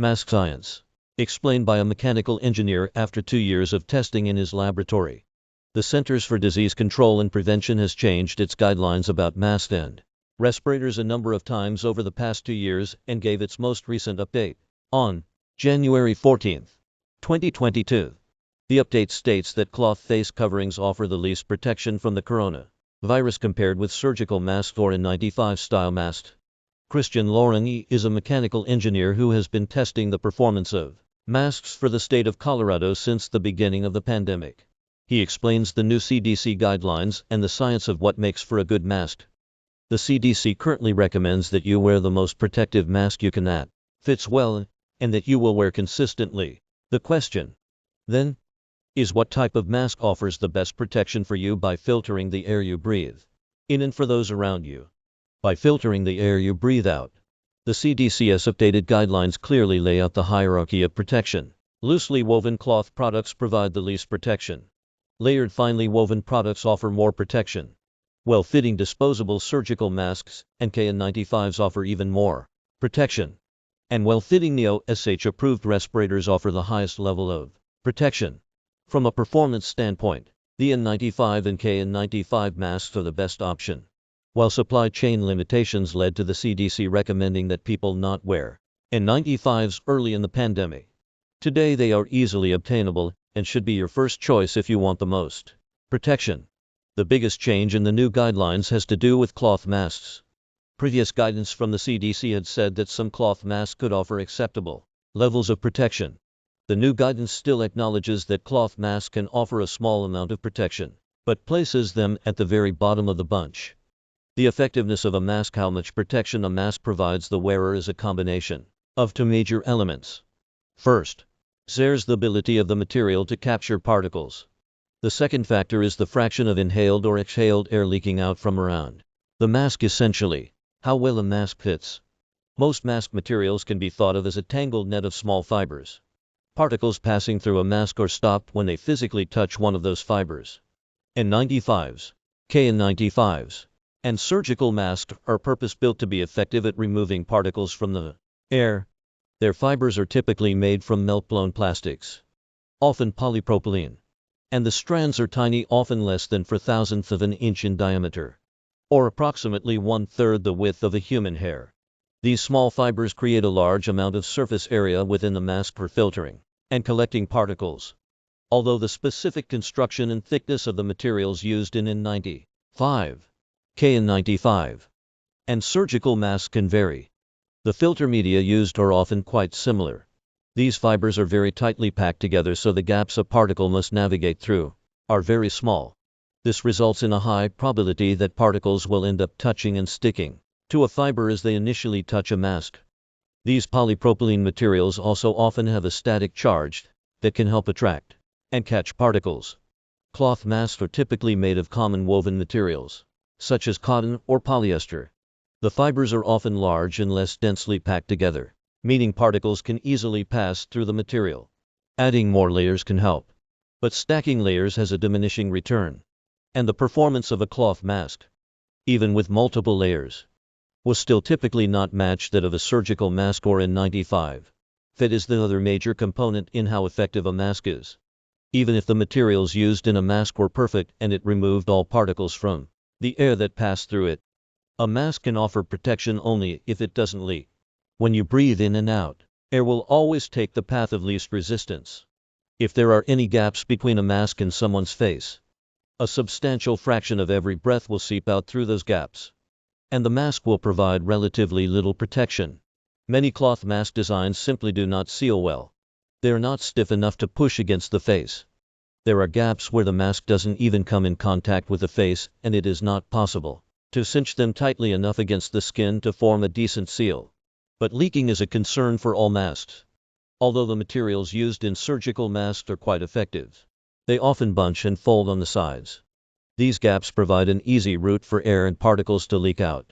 Mask science. Explained by a mechanical engineer after 2 years of testing in his laboratory. The Centers for Disease Control and Prevention has changed its guidelines about masks and respirators a number of times over the past 2 years and gave its most recent update on January 14, 2022. The update states that cloth face coverings offer the least protection from the coronavirus compared with surgical masks or N95 style masks. Christian Lorenyi is a mechanical engineer who has been testing the performance of masks for the state of Colorado since the beginning of the pandemic. He explains the new CDC guidelines and the science of what makes for a good mask. The CDC currently recommends that you wear the most protective mask you can that fits well and that you will wear consistently. The question, then, is what type of mask offers the best protection for you by filtering the air you breathe in and for those around you by filtering the air you breathe out. The CDC's updated guidelines clearly lay out the hierarchy of protection. Loosely woven cloth products provide the least protection. Layered finely woven products offer more protection. Well-fitting disposable surgical masks and KN95s offer even more protection. And well-fitting NEO-SH-approved respirators offer the highest level of protection. From a performance standpoint, the N95 and KN95 masks are the best option. While supply chain limitations led to the CDC recommending that people not wear N95s early in the pandemic, today they are easily obtainable and should be your first choice if you want the most protection. The biggest change in the new guidelines has to do with cloth masks. Previous guidance from the CDC had said that some cloth masks could offer acceptable levels of protection. The new guidance still acknowledges that cloth masks can offer a small amount of protection, but places them at the very bottom of the bunch. The effectiveness of a mask. How much protection a mask provides the wearer is a combination of two major elements. First, there's the ability of the material to capture particles. The second factor is the fraction of inhaled or exhaled air leaking out from around the mask. Essentially, how well a mask fits. Most mask materials can be thought of as a tangled net of small fibers. Particles passing through a mask are stopped when they physically touch one of those fibers. N95s, KN95s, and surgical masks are purpose-built to be effective at removing particles from the air. Their fibers are typically made from melt-blown plastics, often polypropylene, and the strands are tiny, often less than 4/1000th of an inch in diameter, or approximately 1/3 the width of a human hair. These small fibers create a large amount of surface area within the mask for filtering and collecting particles. Although the specific construction and thickness of the materials used in N95, KN95, and surgical masks can vary, the filter media used are often quite similar. These fibers are very tightly packed together, so the gaps a particle must navigate through are very small. This results in a high probability that particles will end up touching and sticking to a fiber as they initially touch a mask. These polypropylene materials also often have a static charge that can help attract and catch particles. Cloth masks are typically made of common woven materials, such as cotton or polyester. The fibers are often large and less densely packed together, meaning particles can easily pass through the material. Adding more layers can help, but stacking layers has a diminishing return, and the performance of a cloth mask, even with multiple layers, will still typically not match that of a surgical mask or N95. Fit is the other major component in how effective a mask is. Even if the materials used in a mask were perfect and it removed all particles from the air that passed through it, a mask can offer protection only if it doesn't leak. When you breathe in and out, air will always take the path of least resistance. If there are any gaps between a mask and someone's face, a substantial fraction of every breath will seep out through those gaps, and the mask will provide relatively little protection. Many cloth mask designs simply do not seal well. They are not stiff enough to push against the face. There are gaps where the mask doesn't even come in contact with the face, and it is not possible to cinch them tightly enough against the skin to form a decent seal. But leaking is a concern for all masks. Although the materials used in surgical masks are quite effective, they often bunch and fold on the sides. These gaps provide an easy route for air and particles to leak out.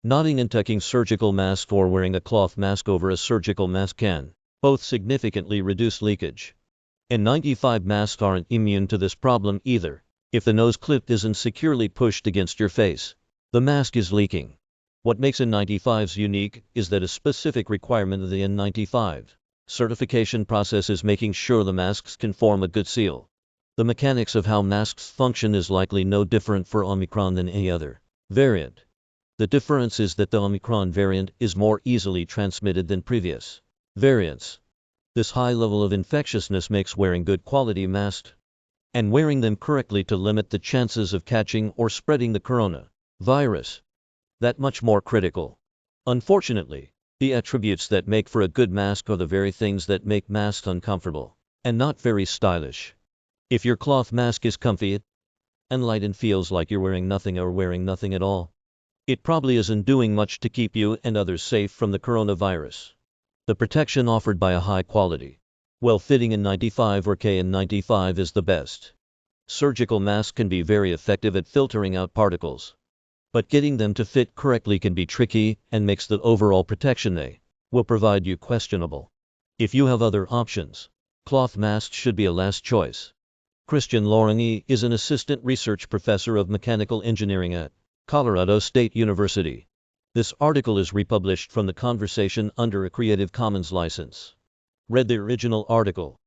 Knotting and tucking surgical masks or wearing a cloth mask over a surgical mask can both significantly reduce leakage. N95 masks aren't immune to this problem either. If the nose clip isn't securely pushed against your face, the mask is leaking. What makes N95s unique is that a specific requirement of the N95 Certification process is making sure the masks can form a good seal. The mechanics of how masks function is likely no different for Omicron than any other variant. The difference is that the Omicron variant is more easily transmitted than previous variants. This high level of infectiousness makes wearing good quality masks and wearing them correctly to limit the chances of catching or spreading the coronavirus that much more critical. Unfortunately, the attributes that make for a good mask are the very things that make masks uncomfortable and not very stylish. If your cloth mask is comfy and light and feels like you're wearing nothing or wearing nothing at all, it probably isn't doing much to keep you and others safe from the coronavirus. The protection offered by a high-quality, well-fitting N95 or KN95 is the best. Surgical masks can be very effective at filtering out particles, but getting them to fit correctly can be tricky and makes the overall protection they will provide you questionable. If you have other options, cloth masks should be a last choice. Christian Lorengi is an assistant research professor of mechanical engineering at Colorado State University. This article is republished from the conversation under a Creative Commons license. Read the original article.